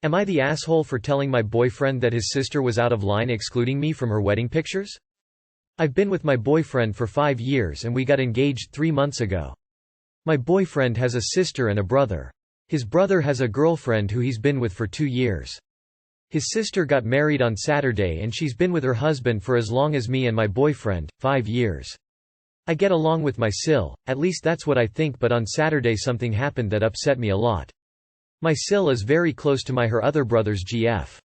Am I the asshole for telling my boyfriend that his sister was out of line excluding me from her wedding pictures? I've been with my boyfriend for 5 years and we got engaged 3 months ago. My boyfriend has a sister and a brother. His brother has a girlfriend who he's been with for 2 years. His sister got married on Saturday and she's been with her husband for as long as me and my boyfriend, 5 years. I get along with my sil, at least that's what I think, but on Saturday something happened that upset me a lot. My sil is very close to her other brothers GF.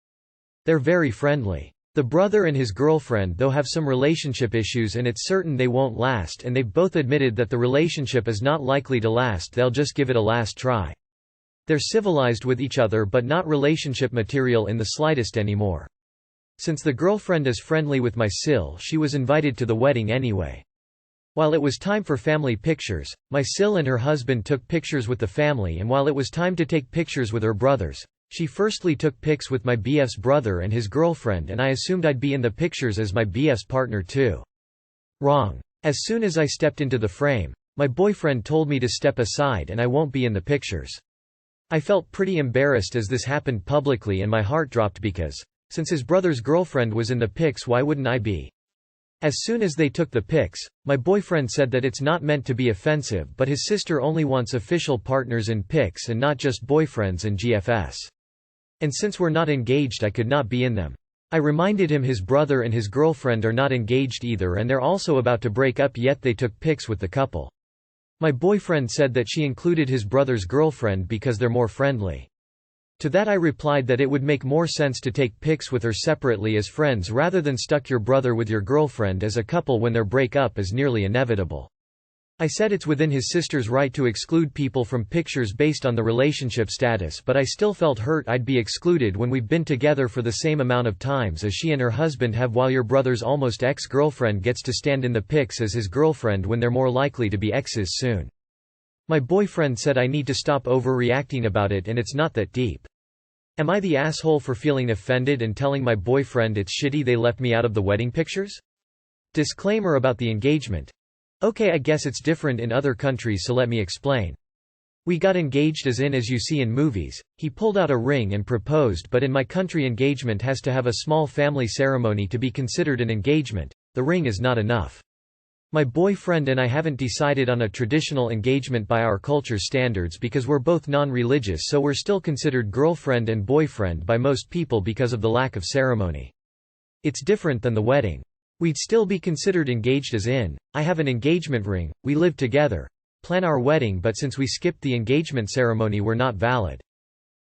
They're very friendly. The brother and his girlfriend though have some relationship issues and it's certain they won't last, and they've both admitted that the relationship is not likely to last, they'll just give it a last try. They're civilized with each other but not relationship material in the slightest anymore. Since the girlfriend is friendly with my sil, she was invited to the wedding anyway. While it was time for family pictures, my sil and her husband took pictures with the family, and while it was time to take pictures with her brothers, she firstly took pics with my BF's brother and his girlfriend, and I assumed I'd be in the pictures as my BF's partner too. Wrong. As soon as I stepped into the frame, my boyfriend told me to step aside and I won't be in the pictures. I felt pretty embarrassed as this happened publicly and my heart dropped because, since his brother's girlfriend was in the pics, why wouldn't I be? As soon as they took the pics, my boyfriend said that it's not meant to be offensive, but his sister only wants official partners in pics and not just boyfriends and GFs. And since we're not engaged, I could not be in them. I reminded him his brother and his girlfriend are not engaged either, and they're also about to break up, yet they took pics with the couple. My boyfriend said that she included his brother's girlfriend because they're more friendly. To that I replied that it would make more sense to take pics with her separately as friends rather than stuck your brother with your girlfriend as a couple when their breakup is nearly inevitable. I said it's within his sister's right to exclude people from pictures based on the relationship status, but I still felt hurt I'd be excluded when we've been together for the same amount of times as she and her husband have, while your brother's almost ex-girlfriend gets to stand in the pics as his girlfriend when they're more likely to be exes soon. My boyfriend said I need to stop overreacting about it and it's not that deep. Am I the asshole for feeling offended and telling my boyfriend it's shitty they left me out of the wedding pictures? Disclaimer about the engagement. Okay, I guess it's different in other countries, so let me explain. We got engaged as you see in movies, he pulled out a ring and proposed, but in my country engagement has to have a small family ceremony to be considered an engagement. The ring is not enough. My boyfriend and I haven't decided on a traditional engagement by our culture standards because we're both non-religious, so we're still considered girlfriend and boyfriend by most people because of the lack of ceremony. It's different than the wedding. We'd still be considered engaged as I have an engagement ring, we live together, plan our wedding, but since we skipped the engagement ceremony we're not valid.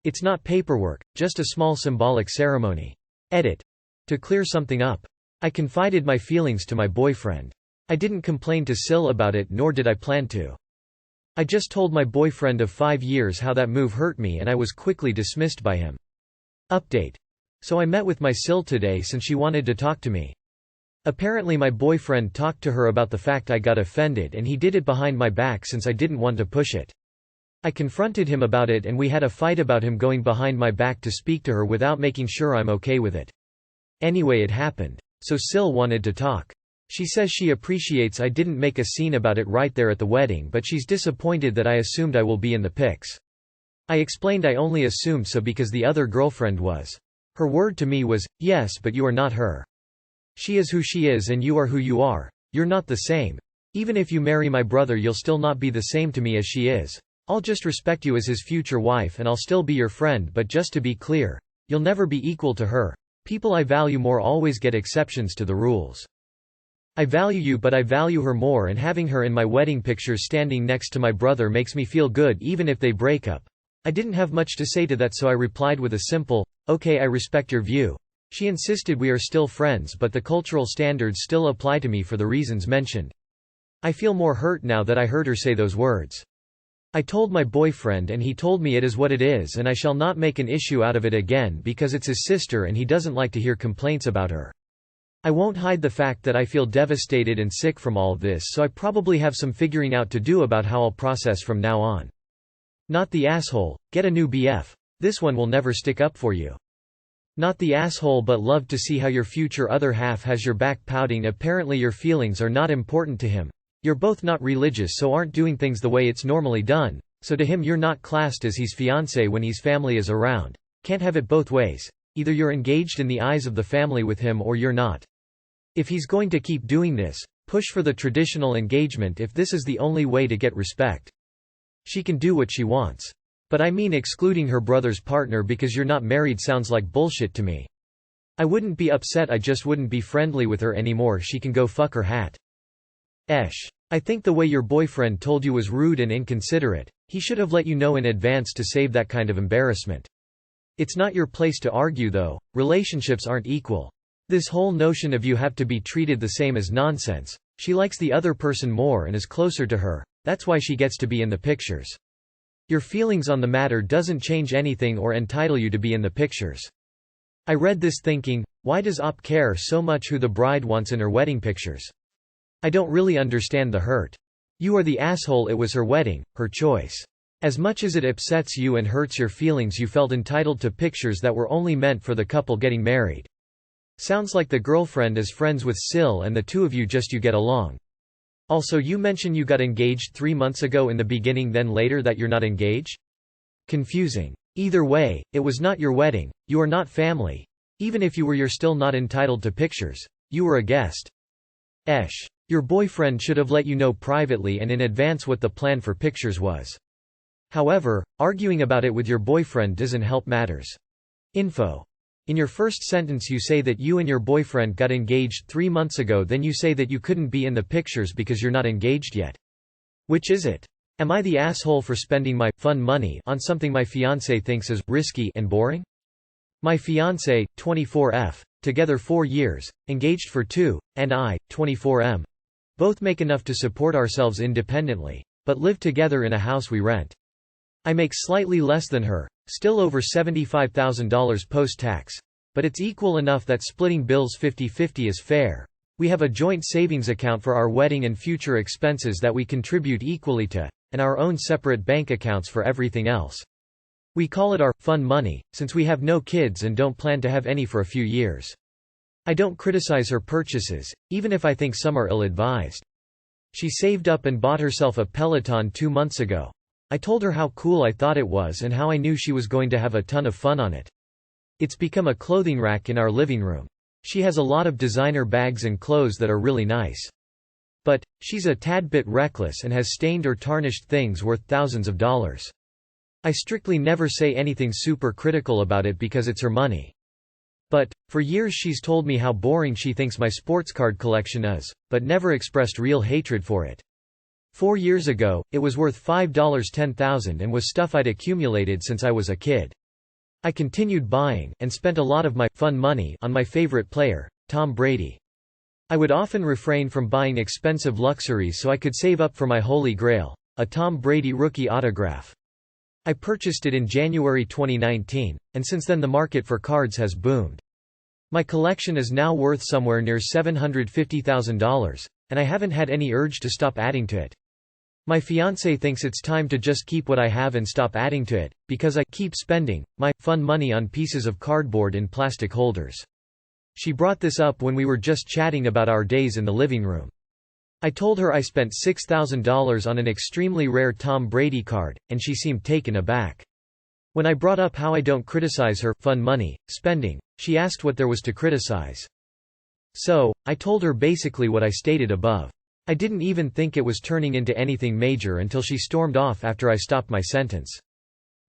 It's not paperwork, just a small symbolic ceremony. Edit. To clear something up. I confided my feelings to my boyfriend. I didn't complain to Sil about it, nor did I plan to. I just told my boyfriend of 5 years how that move hurt me and I was quickly dismissed by him. Update. So I met with my Sil today since she wanted to talk to me. Apparently my boyfriend talked to her about the fact I got offended and he did it behind my back since I didn't want to push it. I confronted him about it and we had a fight about him going behind my back to speak to her without making sure I'm okay with it. Anyway, it happened. So Sil wanted to talk. She says she appreciates I didn't make a scene about it right there at the wedding, but she's disappointed that I assumed I will be in the pics. I explained I only assumed so because the other girlfriend was. Her word to me was, yes, but you are not her. She is who she is and you are who you are. You're not the same. Even if you marry my brother you'll still not be the same to me as she is. I'll just respect you as his future wife and I'll still be your friend, but just to be clear, you'll never be equal to her. People I value more always get exceptions to the rules. I value you, but I value her more, and having her in my wedding pictures standing next to my brother makes me feel good even if they break up. I didn't have much to say to that, so I replied with a simple, okay, I respect your view. She insisted we are still friends, but the cultural standards still apply to me for the reasons mentioned. I feel more hurt now that I heard her say those words. I told my boyfriend and he told me it is what it is and I shall not make an issue out of it again because it's his sister and he doesn't like to hear complaints about her. I won't hide the fact that I feel devastated and sick from all this, so I probably have some figuring out to do about how I'll process from now on. Not the asshole, get a new BF. This one will never stick up for you. Not the asshole, but love to see how your future other half has your back pouting. Apparently your feelings are not important to him. You're both not religious, so aren't doing things the way it's normally done, so to him you're not classed as his fiance when his family is around. Can't have it both ways. Either you're engaged in the eyes of the family with him or you're not. If he's going to keep doing this, push for the traditional engagement if this is the only way to get respect. She can do what she wants. But I mean, excluding her brother's partner because you're not married sounds like bullshit to me. I wouldn't be upset, I just wouldn't be friendly with her anymore. She can go fuck her hat. I think the way your boyfriend told you was rude and inconsiderate. He should have let you know in advance to save that kind of embarrassment. It's not your place to argue though, relationships aren't equal. This whole notion of you have to be treated the same is nonsense. She likes the other person more and is closer to her, that's why she gets to be in the pictures. Your feelings on the matter doesn't change anything or entitle you to be in the pictures. I read this thinking, why does Op care so much who the bride wants in her wedding pictures? I don't really understand the hurt. You are the asshole, it was her wedding, her choice. As much as it upsets you and hurts your feelings, you felt entitled to pictures that were only meant for the couple getting married. Sounds like the girlfriend is friends with Sil and the two of you get along. Also, you mention you got engaged 3 months ago in the beginning, then later that you're not engaged? Confusing. Either way, it was not your wedding, you are not family. Even if you were, you're still not entitled to pictures. You were a guest. Your boyfriend should have let you know privately and in advance what the plan for pictures was. However, arguing about it with your boyfriend doesn't help matters. Info. In your first sentence you say that you and your boyfriend got engaged 3 months ago, then you say that you couldn't be in the pictures because you're not engaged yet. Which is it? Am I the asshole for spending my fun money on something my fiancé thinks is risky and boring? My fiancé, 24F, together 4 years, engaged for 2, and I, 24M. Both make enough to support ourselves independently, but live together in a house we rent. I make slightly less than her, still over $75,000 post-tax. But it's equal enough that splitting bills 50-50 is fair. We have a joint savings account for our wedding and future expenses that we contribute equally to, and our own separate bank accounts for everything else. We call it our fun money, since we have no kids and don't plan to have any for a few years. I don't criticize her purchases, even if I think some are ill-advised. She saved up and bought herself a Peloton 2 months ago. I told her how cool I thought it was and how I knew she was going to have a ton of fun on it. It's become a clothing rack in our living room. She has a lot of designer bags and clothes that are really nice. But, she's a tad bit reckless and has stained or tarnished things worth thousands of dollars. I strictly never say anything super critical about it because it's her money. But, for years she's told me how boring she thinks my sports card collection is, but never expressed real hatred for it. 4 years ago, it was worth $10,000 and was stuff I'd accumulated since I was a kid. I continued buying, and spent a lot of my fun money on my favorite player, Tom Brady. I would often refrain from buying expensive luxuries so I could save up for my holy grail, a Tom Brady rookie autograph. I purchased it in January 2019, and since then the market for cards has boomed. My collection is now worth somewhere near $750,000, and I haven't had any urge to stop adding to it. My fiancé thinks it's time to just keep what I have and stop adding to it, because I keep spending my fun money on pieces of cardboard in plastic holders. She brought this up when we were just chatting about our days in the living room. I told her I spent $6,000 on an extremely rare Tom Brady card, and she seemed taken aback. When I brought up how I don't criticize her fun money spending, she asked what there was to criticize. So, I told her basically what I stated above. I didn't even think it was turning into anything major until she stormed off after I stopped my sentence.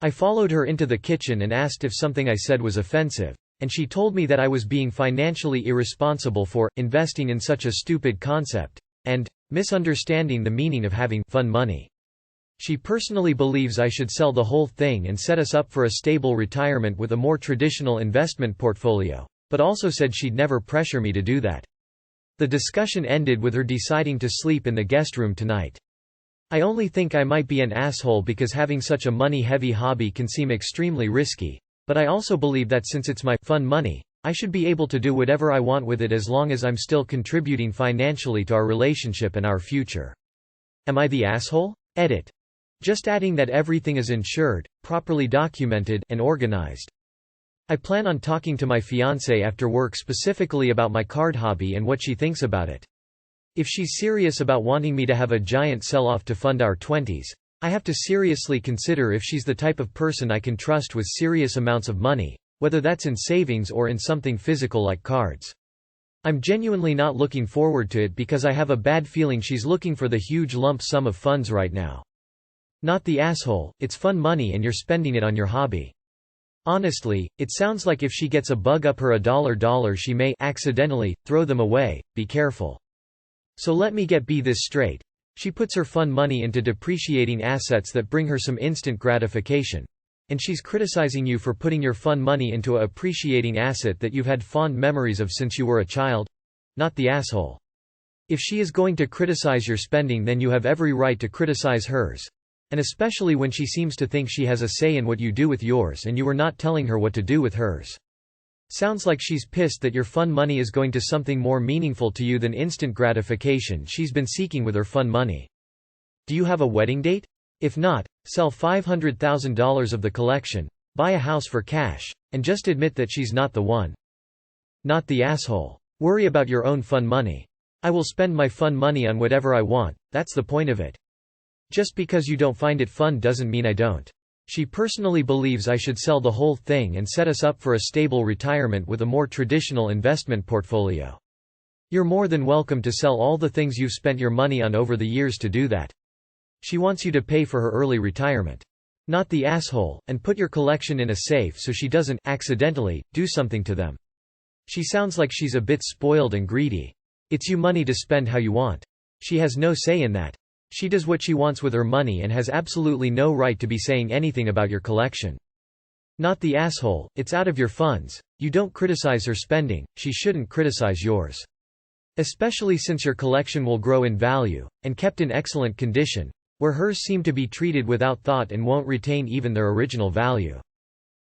I followed her into the kitchen and asked if something I said was offensive, and she told me that I was being financially irresponsible for investing in such a stupid concept, and misunderstanding the meaning of having fun money. She personally believes I should sell the whole thing and set us up for a stable retirement with a more traditional investment portfolio, but also said she'd never pressure me to do that. The discussion ended with her deciding to sleep in the guest room tonight. I only think I might be an asshole because having such a money-heavy hobby can seem extremely risky, but I also believe that since it's my fun money, I should be able to do whatever I want with it as long as I'm still contributing financially to our relationship and our future. Am I the asshole? Edit. Just adding that everything is insured, properly documented, and organized. I plan on talking to my fiancé after work specifically about my card hobby and what she thinks about it. If she's serious about wanting me to have a giant sell-off to fund our 20s, I have to seriously consider if she's the type of person I can trust with serious amounts of money, whether that's in savings or in something physical like cards. I'm genuinely not looking forward to it because I have a bad feeling she's looking for the huge lump sum of funds right now. Not the asshole, it's fun money and you're spending it on your hobby. Honestly, it sounds like if she gets a bug up her $1 she may accidentally throw them away, be careful. So let me get this straight. She puts her fun money into depreciating assets that bring her some instant gratification. And she's criticizing you for putting your fun money into a appreciating asset that you've had fond memories of since you were a child? Not the asshole. If she is going to criticize your spending, then you have every right to criticize hers. And especially when she seems to think she has a say in what you do with yours and you are not telling her what to do with hers. Sounds like she's pissed that your fun money is going to something more meaningful to you than instant gratification she's been seeking with her fun money. Do you have a wedding date? If not, sell $500,000 of the collection, buy a house for cash, and just admit that she's not the one. Not the asshole. Worry about your own fun money. I will spend my fun money on whatever I want, that's the point of it. Just because you don't find it fun doesn't mean I don't. She personally believes I should sell the whole thing and set us up for a stable retirement with a more traditional investment portfolio. You're more than welcome to sell all the things you've spent your money on over the years to do that. She wants you to pay for her early retirement. Not the asshole, and put your collection in a safe so she doesn't accidentally do something to them. She sounds like she's a bit spoiled and greedy. It's your money to spend how you want. She has no say in that. She does what she wants with her money and has absolutely no right to be saying anything about your collection. Not the asshole, it's out of your funds. You don't criticize her spending, she shouldn't criticize yours. Especially since your collection will grow in value, and kept in excellent condition, where hers seem to be treated without thought and won't retain even their original value.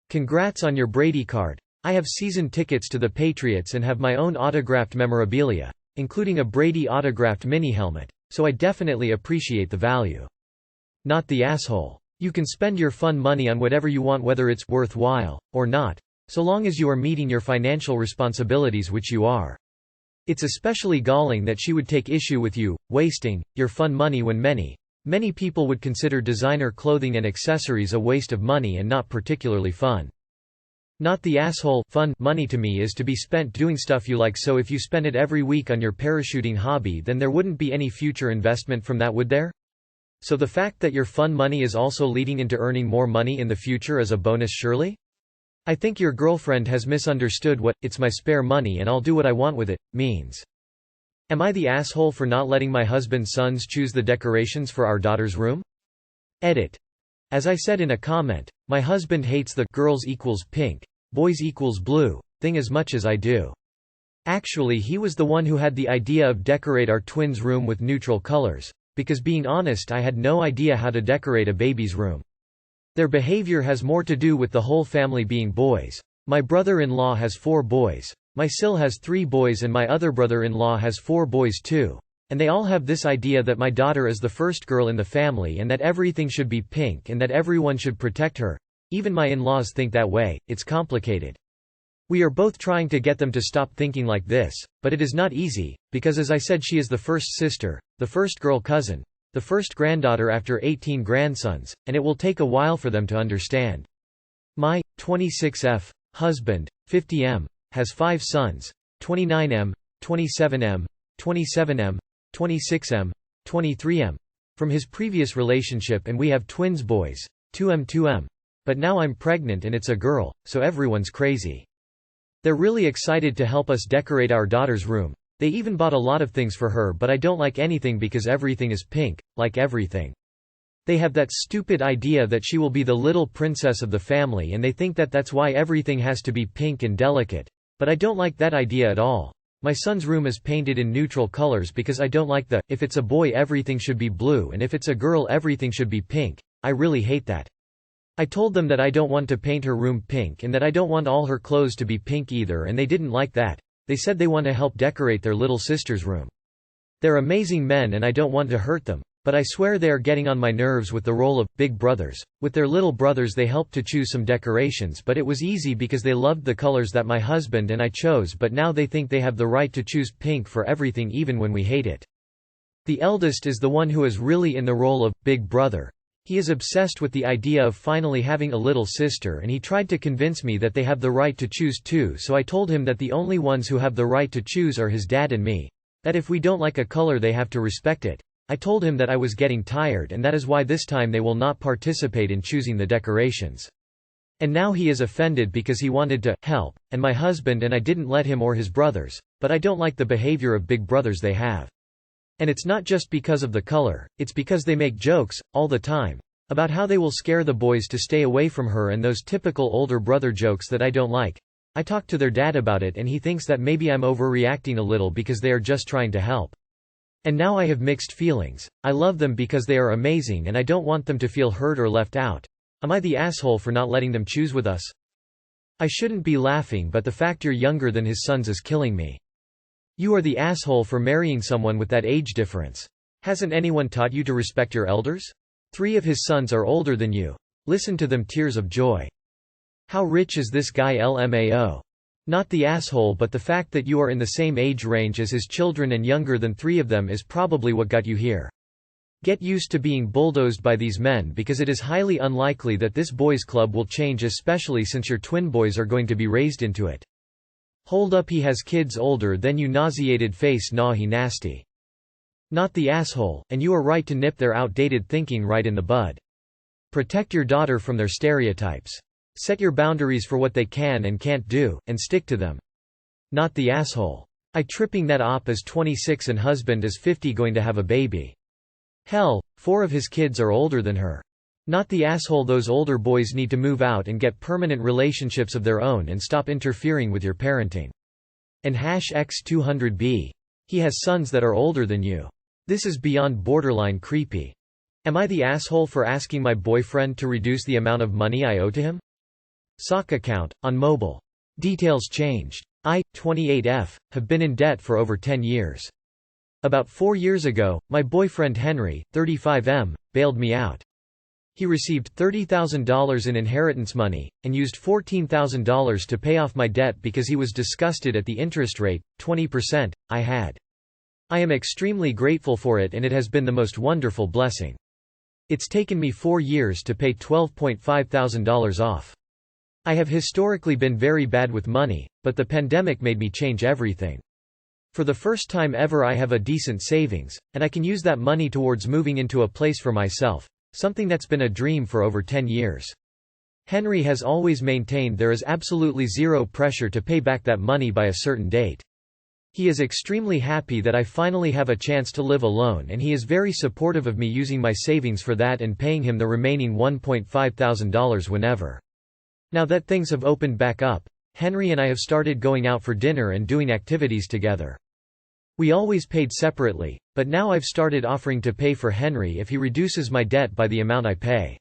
Congrats on your Brady card. I have season tickets to the Patriots and have my own autographed memorabilia, including a Brady autographed mini helmet. So I definitely appreciate the value. Not the asshole. You can spend your fun money on whatever you want, whether it's worthwhile or not, so long as you are meeting your financial responsibilities, which you are. It's especially galling that she would take issue with you wasting your fun money when many people would consider designer clothing and accessories a waste of money and not particularly fun. Not the asshole. Fun money to me is to be spent doing stuff you like, so if you spend it every week on your parachuting hobby, then there wouldn't be any future investment from that, would there? So the fact that your fun money is also leading into earning more money in the future is a bonus, surely? I think your girlfriend has misunderstood what "it's my spare money and I'll do what I want with it" means. Am I the asshole for not letting my husband's sons choose the decorations for our daughter's room? Edit. As I said in a comment, my husband hates the "girls equals pink, boys equals blue" thing as much as I do. Actually, he was the one who had the idea of decorate our twins' room with neutral colors, because being honest, I had no idea how to decorate a baby's room. Their behavior has more to do with the whole family being boys. My brother-in-law has 4 boys. My Sil has 3 boys and my other brother-in-law has 4 boys too. And they all have this idea that my daughter is the first girl in the family and that everything should be pink and that everyone should protect her. Even my in-laws think that way. It's complicated. We are both trying to get them to stop thinking like this, but it is not easy, because as I said, she is the first sister, the first girl cousin, the first granddaughter after 18 grandsons, and it will take a while for them to understand. My 26F husband, 50M, has 5 sons, 29M, 27M, 27M, 26M, 23M, from his previous relationship, and we have twins boys, 2M 2M. But now I'm pregnant and it's a girl, so everyone's crazy. They're really excited to help us decorate our daughter's room. They even bought a lot of things for her, but I don't like anything because everything is pink, like everything. They have that stupid idea that she will be the little princess of the family and they think that that's why everything has to be pink and delicate. But I don't like that idea at all. My son's room is painted in neutral colors because I don't like the "if it's a boy everything should be blue and if it's a girl everything should be pink." I really hate that. I told them that I don't want to paint her room pink and that I don't want all her clothes to be pink either, and they didn't like that. They said they want to help decorate their little sister's room. They're amazing men and I don't want to hurt them, but I swear they are getting on my nerves with the role of big brothers. With their little brothers they helped to choose some decorations, but it was easy because they loved the colors that my husband and I chose, but now they think they have the right to choose pink for everything even when we hate it. The eldest is the one who is really in the role of big brother. He is obsessed with the idea of finally having a little sister, and he tried to convince me that they have the right to choose too, so I told him that the only ones who have the right to choose are his dad and me. That if we don't like a color they have to respect it. I told him that I was getting tired and that is why this time they will not participate in choosing the decorations. And now he is offended because he wanted to help, and my husband and I didn't let him or his brothers, but I don't like the behavior of big brothers they have. And it's not just because of the color, it's because they make jokes, all the time, about how they will scare the boys to stay away from her and those typical older brother jokes that I don't like. I talked to their dad about it and he thinks that maybe I'm overreacting a little because they are just trying to help. And now I have mixed feelings. I love them because they are amazing and I don't want them to feel hurt or left out. Am I the asshole for not letting them choose with us? I shouldn't be laughing, but the fact you're younger than his sons is killing me. You are the asshole for marrying someone with that age difference. Hasn't anyone taught you to respect your elders? 3 of his sons are older than you. Listen to them, tears of joy. How rich is this guy? LMAO. Not the asshole, but the fact that you are in the same age range as his children and younger than 3 of them is probably what got you here. Get used to being bulldozed by these men because it is highly unlikely that this boys' club will change, especially since your twin boys are going to be raised into it. Hold up, he has kids older than you, nauseated face. Nah, he nasty. Not the asshole, and you are right to nip their outdated thinking right in the bud. Protect your daughter from their stereotypes. Set your boundaries for what they can and can't do, and stick to them. Not the asshole. I tripping that op is 26 and husband is 50 going to have a baby. Hell, 4 of his kids are older than her. Not the asshole. Those older boys need to move out and get permanent relationships of their own and stop interfering with your parenting. And #X200B. He has sons that are older than you. This is beyond borderline creepy. Am I the asshole for asking my boyfriend to reduce the amount of money I owe to him? Sock account, on mobile. Details changed. I, 28F, have been in debt for over 10 years. About 4 years ago, my boyfriend Henry, 35M, bailed me out. He received $30,000 in inheritance money, and used $14,000 to pay off my debt because he was disgusted at the interest rate, 20%, I had. I am extremely grateful for it and it has been the most wonderful blessing. It's taken me 4 years to pay $12,500 off. I have historically been very bad with money, but the pandemic made me change everything. For the first time ever I have a decent savings, and I can use that money towards moving into a place for myself, something that's been a dream for over 10 years. Henry has always maintained there is absolutely zero pressure to pay back that money by a certain date. He is extremely happy that I finally have a chance to live alone, and he is very supportive of me using my savings for that and paying him the remaining $1,500 whenever. Now that things have opened back up, Henry and I have started going out for dinner and doing activities together. We always paid separately, but now I've started offering to pay for Henry if he reduces my debt by the amount I pay.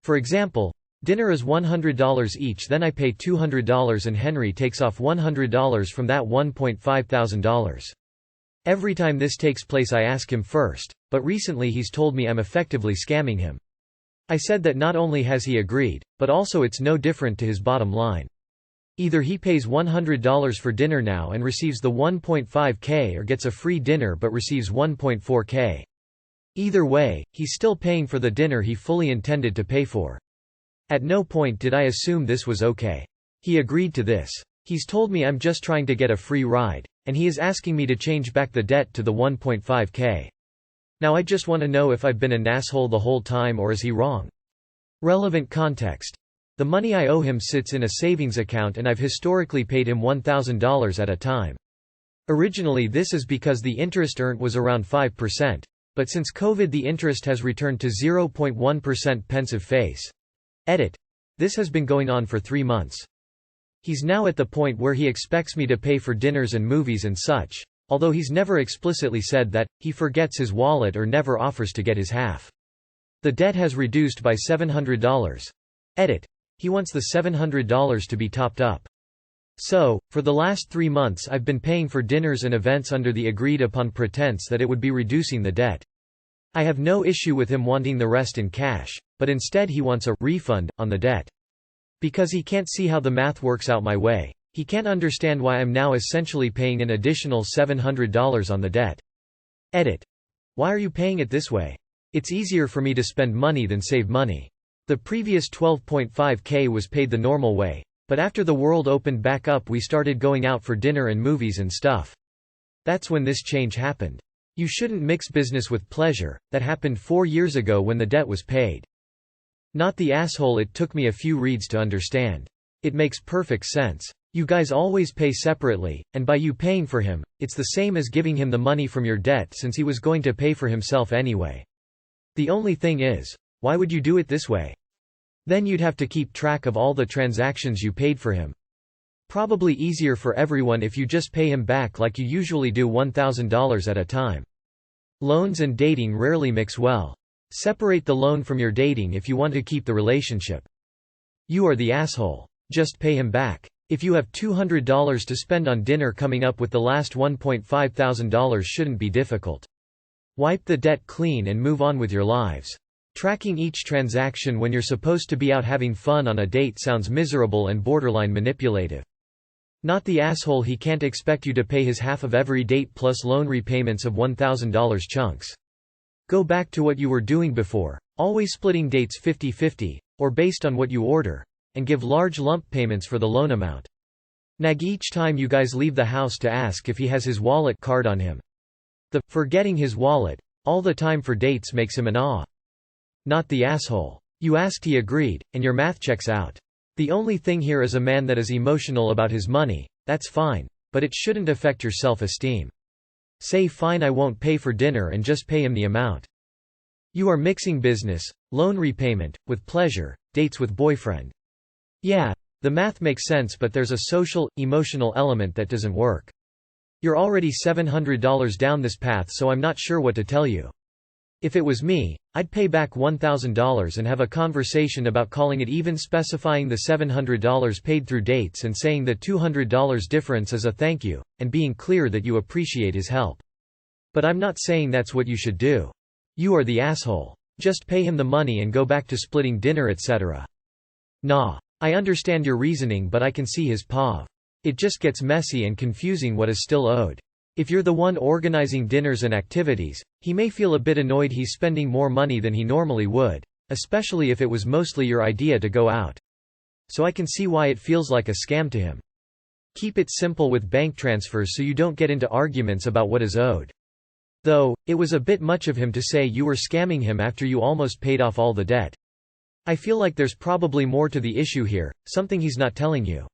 For example, dinner is $100 each, then I pay $200 and Henry takes off $100 from that $1,500. Every time this takes place I ask him first, but recently he's told me I'm effectively scamming him. I said that not only has he agreed, but also it's no different to his bottom line. Either he pays $100 for dinner now and receives the $1.5K, or gets a free dinner but receives $1.4K. Either way, he's still paying for the dinner he fully intended to pay for. At no point did I assume this was okay. He agreed to this. He's told me I'm just trying to get a free ride, and he is asking me to change back the debt to the $1.5K. Now I just want to know if I've been an asshole the whole time or is he wrong? Relevant context. The money I owe him sits in a savings account and I've historically paid him $1,000 at a time. Originally this is because the interest earned was around 5%, but since COVID the interest has returned to 0.1%. Pensive face. Edit. This has been going on for 3 months. He's now at the point where he expects me to pay for dinners and movies and such. Although he's never explicitly said that, he forgets his wallet or never offers to get his half. The debt has reduced by $700. Edit. He wants the $700 to be topped up. So, for the last 3 months I've been paying for dinners and events under the agreed-upon pretense that it would be reducing the debt. I have no issue with him wanting the rest in cash, but instead he wants a refund on the debt. Because he can't see how the math works out my way. He can't understand why I'm now essentially paying an additional $700 on the debt. Edit. Why are you paying it this way? It's easier for me to spend money than save money. The previous 12.5k was paid the normal way, but after the world opened back up we started going out for dinner and movies and stuff. That's when this change happened. You shouldn't mix business with pleasure. That happened 4 years ago when the debt was paid. Not the asshole. It took me a few reads to understand. It makes perfect sense. You guys always pay separately, and by you paying for him, it's the same as giving him the money from your debt since he was going to pay for himself anyway. The only thing is, why would you do it this way? Then you'd have to keep track of all the transactions you paid for him. Probably easier for everyone if you just pay him back like you usually do, $1,000 at a time. Loans and dating rarely mix well. Separate the loan from your dating if you want to keep the relationship. You are the asshole. Just pay him back. If you have $200 to spend on dinner coming up with the last $1,500 shouldn't be difficult. Wipe the debt clean and move on with your lives. Tracking each transaction when you're supposed to be out having fun on a date sounds miserable and borderline manipulative. Not the asshole. He can't expect you to pay his half of every date plus loan repayments of $1,000 chunks. Go back to what you were doing before, always splitting dates 50-50, or based on what you order, and give large lump payments for the loan amount. Nag each time you guys leave the house to ask if he has his wallet card on him. The forgetting his wallet all the time for dates makes him an awe. Not the asshole. You asked, he agreed, and your math checks out. The only thing here is a man that is emotional about his money. That's fine, but it shouldn't affect your self-esteem. Say fine, I won't pay for dinner, and just pay him the amount. You are mixing business, loan repayment, with pleasure, dates with boyfriend. Yeah, the math makes sense, but there's a social, emotional element that doesn't work. You're already $700 down this path, so I'm not sure what to tell you. If it was me, I'd pay back $1,000 and have a conversation about calling it even, specifying the $700 paid through dates and saying the $200 difference is a thank you, and being clear that you appreciate his help. But I'm not saying that's what you should do. You are the asshole. Just pay him the money and go back to splitting dinner, etc. Nah. I understand your reasoning, but I can see his POV. It just gets messy and confusing what is still owed. If you're the one organizing dinners and activities, he may feel a bit annoyed he's spending more money than he normally would, especially if it was mostly your idea to go out. So I can see why it feels like a scam to him. Keep it simple with bank transfers so you don't get into arguments about what is owed. Though, it was a bit much of him to say you were scamming him after you almost paid off all the debt. I feel like there's probably more to the issue here, something he's not telling you.